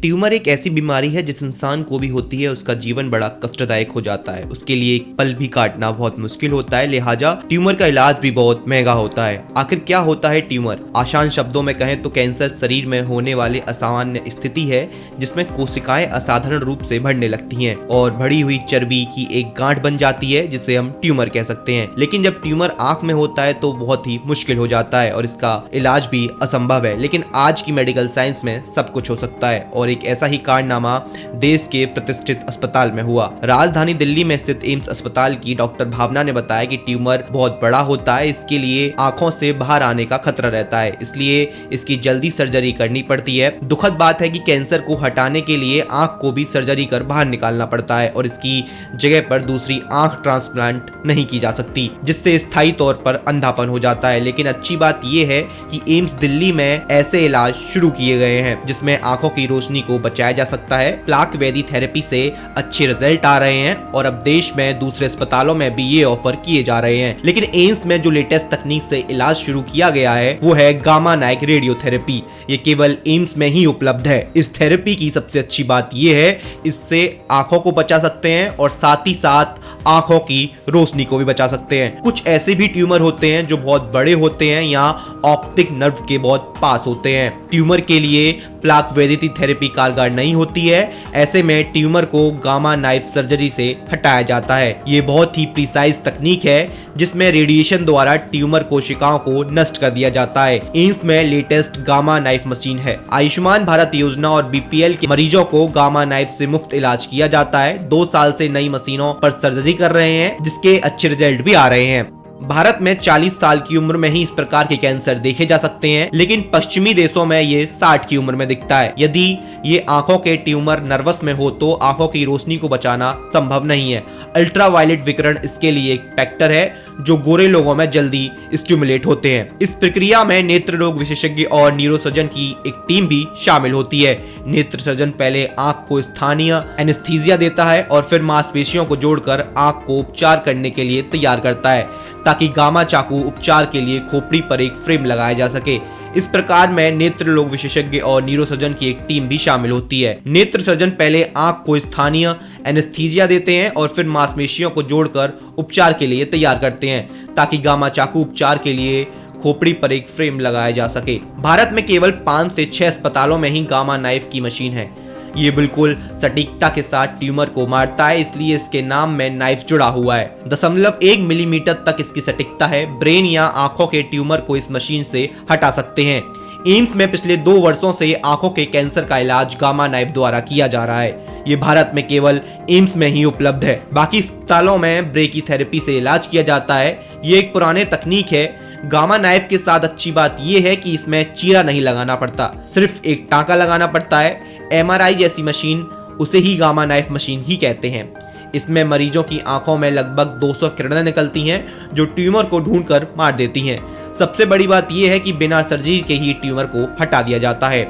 Tumour एक ऐसी बीमारी है जिस इंसान को भी होती है उसका जीवन बड़ा कष्टदायक हो जाता है। उसके लिए एक पल भी काटना बहुत मुश्किल होता है, लिहाजा ट्यूमर का इलाज भी बहुत महंगा होता है। आखिर क्या होता है ट्यूमर? आसान शब्दों में कहें तो कैंसर शरीर में होने वाले असामान्य स्थिति है जिसमें कोशिकाएं असाधारण रूप से बढ़ने लगती हैं और बढ़ी हुई चर्बी की एक गांठ बन जाती है जिसे हम ट्यूमर कह सकते हैं। लेकिन जब ट्यूमर आंख में होता है तो बहुत ही मुश्किल हो जाता है और इसका इलाज भी असंभव है। लेकिन आज की मेडिकल साइंस में सब कुछ हो सकता है और एक ऐसा ही कारनामा देश के प्रतिष्ठित अस्पताल में हुआ। राजधानी दिल्ली में स्थित एम्स अस्पताल की डॉक्टर भावना ने बताया कि ट्यूमर बहुत बड़ा होता है, इसके लिए आंखों से बाहर आने का खतरा रहता है, इसलिए इसकी जल्दी सर्जरी करनी पड़ती है। दुखद बात है कि कैंसर को हटाने के लिए आंख को भी सर्जरी कर बाहर निकालना पड़ता है और इसकी जगह पर दूसरी आंख ट्रांसप्लांट नहीं की जा सकती, जिससे स्थायी तौर पर अंधापन हो जाता है। लेकिन अच्छी बात यह है कि एम्स दिल्ली में ऐसे इलाज शुरू किए गए हैं जिसमें आंखों की रोशनी को बचाया जा सकता है। प्लाक वेदी थेरेपी से अच्छे रिजल्ट आ रहे हैं और अब देश में दूसरे अस्पतालों में भी ये ऑफर किए जा रहे हैं। लेकिन एम्स में जो लेटेस्ट तकनीक से इलाज शुरू किया गया है वो है गामा नाइक रेडियोथेरेपी। ये केवल एम्स में ही उपलब्ध है। इस थेरेपी की सबसे अच्छी बात ये है, इससे आंखों को बचा सकते हैं और साथ ही साथ आंखों की रोशनी को भी बचा सकते हैं। कुछ ऐसे भी ट्यूमर होते हैं जो बहुत बड़े होते हैं या ऑप्टिक नर्व के बहुत पास होते हैं। ट्यूमर के लिए प्लाक वेदिती थेरेपी कारगर नहीं होती है। ऐसे में ट्यूमर को गामा नाइफ सर्जरी से हटाया जाता है। ये बहुत ही प्रिसाइज तकनीक है जिसमें रेडिएशन द्वारा ट्यूमर कोशिकाओं को नष्ट कर दिया जाता है। एम्स में लेटेस्ट गामा नाइफ मशीन है। आयुष्मान भारत योजना और बीपीएल के मरीजों को गामा नाइफ से मुफ्त इलाज किया जाता है। 2 साल से नई मशीनों पर सर्जरी कर रहे हैं जिसके अच्छे रिजल्ट भी आ रहे हैं। भारत में 40 साल की उम्र में ही इस प्रकार के कैंसर देखे जा सकते हैं, लेकिन पश्चिमी देशों में ये 60 की उम्र में दिखता है। यदि ये आंखों के ट्यूमर नर्वस में हो तो आंखों की रोशनी को बचाना संभव नहीं है। अल्ट्रावायलेट विकिरण इसके लिए एक फैक्टर है जो गोरे लोगों में जल्दी स्टिमुलेट होते हैं। इस प्रक्रिया में नेत्र रोग विशेषज्ञ और न्यूरोसर्जन की एक टीम भी शामिल होती है। नेत्र सर्जन पहले आंख को स्थानीय एनेस्थीसिया देता है और फिर मांसपेशियों को जोड़कर आंख को उपचार करने के लिए तैयार करता है ताकि गामा चाकू उपचार के लिए खोपड़ी पर एक फ्रेम लगाया जा सके। इस प्रकार में नेत्र रोग विशेषज्ञ और न्यूरोसर्जन की एक टीम भी शामिल होती है। नेत्र सर्जन पहले आंख को स्थानीय एनेस्थीसिया देते हैं और फिर मांसपेशियों को जोड़कर उपचार के लिए तैयार करते हैं ताकि गामा चाकू उपचार के लिए खोपड़ी पर एक फ्रेम लगाया जा सके। भारत में केवल 5 से 6 अस्पतालों में ही गामा नाइफ की मशीन है। ये बिल्कुल सटीकता के साथ ट्यूमर को मारता है, इसलिए इसके नाम में नाइफ जुड़ा हुआ है। 0.1 मिलीमीटर तक इसकी सटीकता है। ब्रेन या आंखों के ट्यूमर को इस मशीन से हटा सकते हैं। एम्स में पिछले 2 वर्षों से आंखों के कैंसर का इलाज गामा नाइफ द्वारा किया जा रहा है। ये भारत में केवल एम्स में ही उपलब्ध है। बाकी अस्पतालों में ब्रेकी थेरेपी से इलाज किया जाता है। ये एक पुराने तकनीक है। गामा नाइफ के साथ अच्छी बात यह है कि इसमें चीरा नहीं लगाना पड़ता, सिर्फ एक टांका लगाना पड़ता है। एमआरआई जैसी मशीन, उसे ही गामा नाइफ मशीन ही कहते हैं। इसमें मरीजों की आंखों में लगभग 200 किरणें निकलती हैं जो ट्यूमर को ढूंढकर मार देती हैं। सबसे बड़ी बात यह है कि बिना सर्जरी के ही ट्यूमर को हटा दिया जाता है।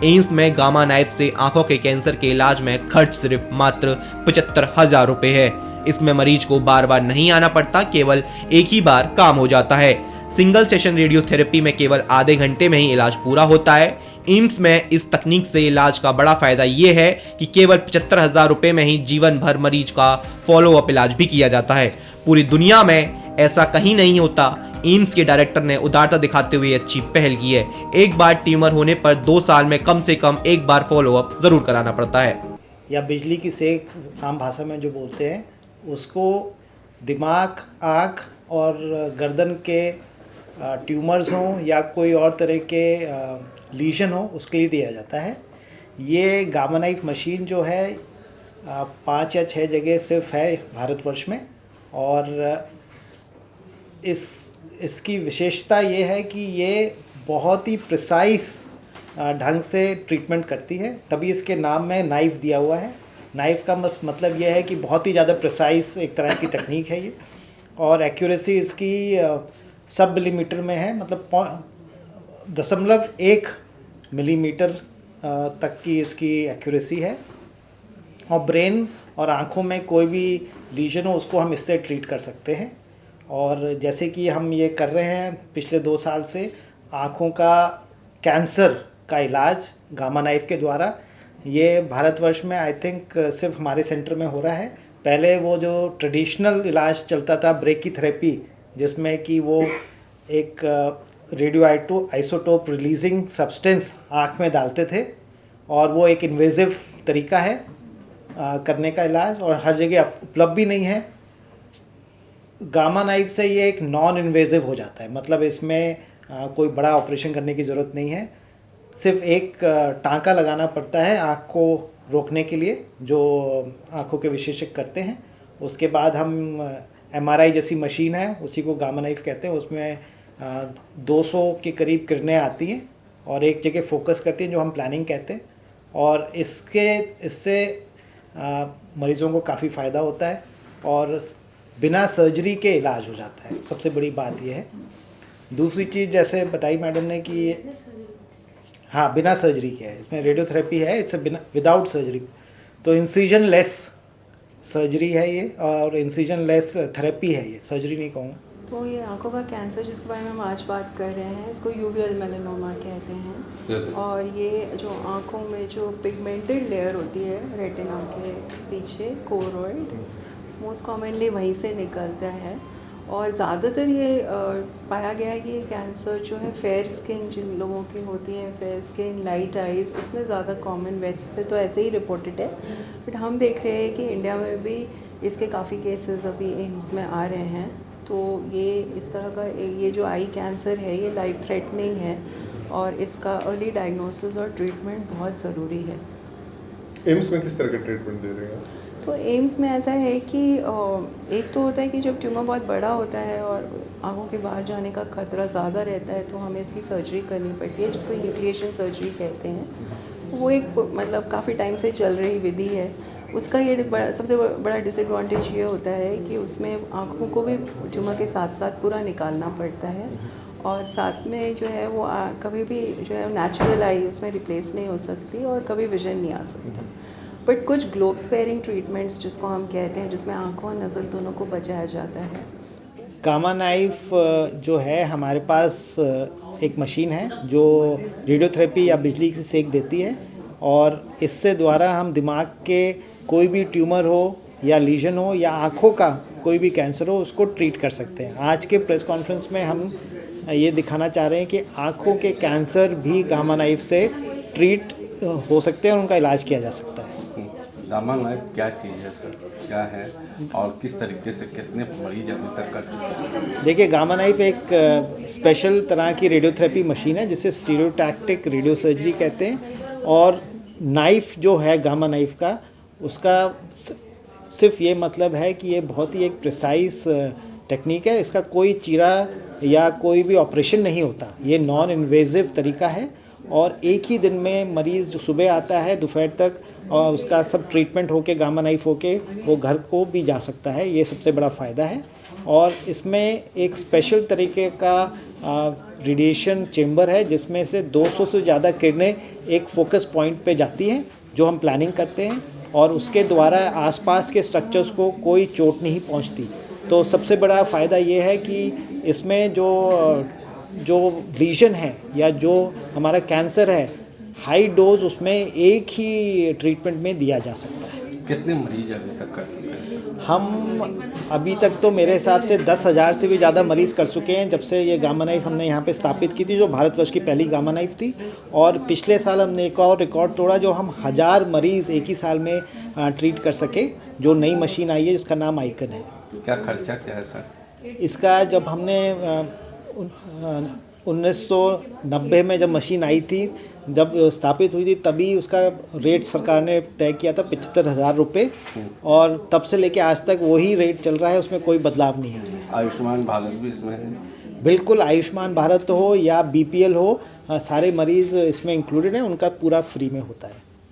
एम्स में गामा नाइफ से आंखों के कैंसर के इलाज में खर्च सिर्फ मात्र 75,000 रुपए है। इसमें मरीज को बार बार नहीं आना पड़ता, केवल एक ही बार काम हो जाता है। सिंगल सेशन रेडियोथेरेपी में केवल आधे घंटे में ही इलाज पूरा होता है। एम्स में इस तकनीक से इलाज का बड़ा फायदा ये है कि केवल 75,000 रुपए में ही जीवन भर मरीज का फॉलोअप इलाज भी किया जाता है। पूरी दुनिया में ऐसा कहीं नहीं होता। एम्स के डायरेक्टर ने उदारता दिखाते हुए अच्छी पहल की है। एक बार ट्यूमर होने पर 2 साल में कम से कम एक बार फॉलोअप जरूर कराना पड़ता है। या बिजली की सेक आम भाषा में जो बोलते हैं, उसको दिमाग, आँख और गर्दन के ट्यूमर्स हों या कोई और तरह के लीजन हो, उसके लिए दिया जाता है। ये गामा नाइफ मशीन जो है 5 या 6 जगह सिर्फ है भारतवर्ष में और इसकी विशेषता ये है कि ये बहुत ही प्रिसाइज ढंग से ट्रीटमेंट करती है, तभी इसके नाम में नाइफ दिया हुआ है। नाइफ का मतलब यह है कि बहुत ही ज़्यादा प्रिसाइज एक तरह की तकनीक है ये, और एक्यूरेसी इसकी सब मिलीमीटर में है, मतलब 0.1 मिलीमीटर तक की इसकी एक्यूरेसी है। और ब्रेन और आँखों में कोई भी लीजन हो उसको हम इससे ट्रीट कर सकते हैं। और जैसे कि हम ये कर रहे हैं पिछले 2 साल से आँखों का कैंसर का इलाज गामा नाइफ के द्वारा, ये भारतवर्ष में आई थिंक सिर्फ हमारे सेंटर में हो रहा है। पहले वो जो ट्रेडिशनल इलाज चलता था ब्रेकीथेरेपी, जिसमें कि वो एक रेडियो आइसोटोप रिलीजिंग सब्सटेंस आँख में डालते थे, और वो एक इन्वेजिव तरीका है करने का इलाज, और हर जगह उपलब्ध भी नहीं है। गामा नाइफ से ये एक नॉन इन्वेजिव हो जाता है, मतलब इसमें कोई बड़ा ऑपरेशन करने की ज़रूरत नहीं है। सिर्फ एक टाँका लगाना पड़ता है आँख को रोकने के लिए, जो आँखों के विशेषज्ञ करते हैं। उसके बाद हम MRI जैसी मशीन है, उसी को गामा नाइफ कहते हैं, उसमें 200 के करीब किरणें आती हैं और एक जगह फोकस करती हैं, जो हम प्लानिंग कहते हैं। और इससे मरीज़ों को काफ़ी फ़ायदा होता है और बिना सर्जरी के इलाज हो जाता है। सबसे बड़ी बात यह है। दूसरी चीज़ जैसे बताई मैडम ने कि हाँ, बिना सर्जरी के है, इसमें रेडियोथेरेपी है, इससे बिना विदाउट सर्जरी। तो इंसिजन लेस सर्जरी है ये, और इंसिजन लेस थेरेपी है ये, सर्जरी नहीं कहूँगा। तो ये आंखों का कैंसर जिसके बारे में हम आज बात कर रहे हैं, इसको यूवियल मेलानोमा कहते हैं। और ये जो आंखों में जो पिगमेंटेड लेयर होती है रेटिना के पीछे, कोरोइड, मोस्ट कॉमनली वहीं से निकलता है। और ज़्यादातर ये पाया गया है कि ये कैंसर जो है फेयर स्किन जिन लोगों की होती है, फेयर स्किन, लाइट आइज़, उसमें ज़्यादा कॉमन, वैसे तो ऐसे ही रिपोर्टेड है। बट हम देख रहे हैं कि इंडिया में भी इसके काफ़ी केसेस अभी एम्स में आ रहे हैं। तो ये इस तरह का ये जो आई कैंसर है ये लाइफ थ्रेटनिंग है, और इसका अर्ली डायग्नोसिस और ट्रीटमेंट बहुत ज़रूरी है। एम्स में किस तरह का ट्रीटमेंट दे रहे हैं? तो एम्स में ऐसा है कि एक तो होता है कि जब ट्यूमर बहुत बड़ा होता है और आँखों के बाहर जाने का खतरा ज़्यादा रहता है, तो हमें इसकी सर्जरी करनी पड़ती है, जिसको न्यूक्लिएशन सर्जरी कहते हैं। वो एक मतलब काफ़ी टाइम से चल रही विधि है। उसका ये सबसे बड़ा डिसएडवांटेज ये होता है कि उसमें आँखों को भी ट्यूमर के साथ साथ पूरा निकालना पड़ता है, और साथ में जो है वो कभी भी जो है नेचुरल आई उसमें रिप्लेस नहीं हो सकती, और कभी विजन नहीं आ सकता। बट कुछ ग्लोब स्पेयरिंग ट्रीटमेंट्स जिसको हम कहते हैं, जिसमें आँखों और नज़र दोनों को बचाया जाता है। गामा नाइफ जो है हमारे पास एक मशीन है जो रेडियोथेरेपी या बिजली की सेक देती है, और इससे द्वारा हम दिमाग के कोई भी ट्यूमर हो या लीजन हो या आँखों का कोई भी कैंसर हो, उसको ट्रीट कर सकते हैं। आज के प्रेस कॉन्फ्रेंस में हम ये दिखाना चाह रहे हैं कि आँखों के कैंसर भी गामा नाइफ से ट्रीट हो सकते हैं और उनका इलाज किया जा सकता है। गामा नाइफ क्या चीज़ है सर, क्या है और किस तरीके से कितने मरीज अभी तक कर चुके हैं? देखिए, गामा नाइफ एक स्पेशल तरह की रेडियोथेरेपी मशीन है जिसे स्टीरियोटैक्टिक रेडियो सर्जरी कहते हैं। और नाइफ जो है गामा नाइफ का, उसका सिर्फ ये मतलब है कि ये बहुत ही एक प्रिसाइज टेक्निक है। इसका कोई चीरा या कोई भी ऑपरेशन नहीं होता, ये नॉन इन्वेजिव तरीका है, और एक ही दिन में मरीज़ जो सुबह आता है दोपहर तक, और उसका सब ट्रीटमेंट होके गामा नाइफ होके वो घर को भी जा सकता है। ये सबसे बड़ा फ़ायदा है। और इसमें एक स्पेशल तरीके का रेडिएशन चेम्बर है, जिसमें से 200 से ज़्यादा किरणें एक फोकस पॉइंट पे जाती हैं, जो हम प्लानिंग करते हैं, और उसके द्वारा आसपास के स्ट्रक्चर्स को कोई चोट नहीं पहुंचती। तो सबसे बड़ा फ़ायदा ये है कि इसमें जो लीजन है या जो हमारा कैंसर है, हाई डोज उसमें एक ही ट्रीटमेंट में दिया जा सकता है। कितने मरीज अभी तक कर चुके हैं? हम अभी तक तो मेरे हिसाब से 10,000 से भी ज़्यादा मरीज़ कर चुके हैं जब से ये गामा नाइफ हमने यहाँ पे स्थापित की थी, जो भारतवर्ष की पहली गामा नाइफ थी। और पिछले साल हमने एक और रिकॉर्ड तोड़ा, जो हम 1000 मरीज़ एक ही साल में ट्रीट कर सके, जो नई मशीन आई है जिसका नाम आइकन है। क्या खर्चा क्या है सर? इसका जब हमने 1990 में जब मशीन आई थी, जब स्थापित हुई थी, तभी उसका रेट सरकार ने तय किया था 75,000 रुपये, और तब से लेके आज तक वही रेट चल रहा है, उसमें कोई बदलाव नहीं आया है। आयुष्मान भारत भी इसमें है? बिल्कुल, आयुष्मान भारत हो या BPL हो, सारे मरीज़ इसमें इंक्लूडेड हैं, उनका पूरा फ्री में होता है।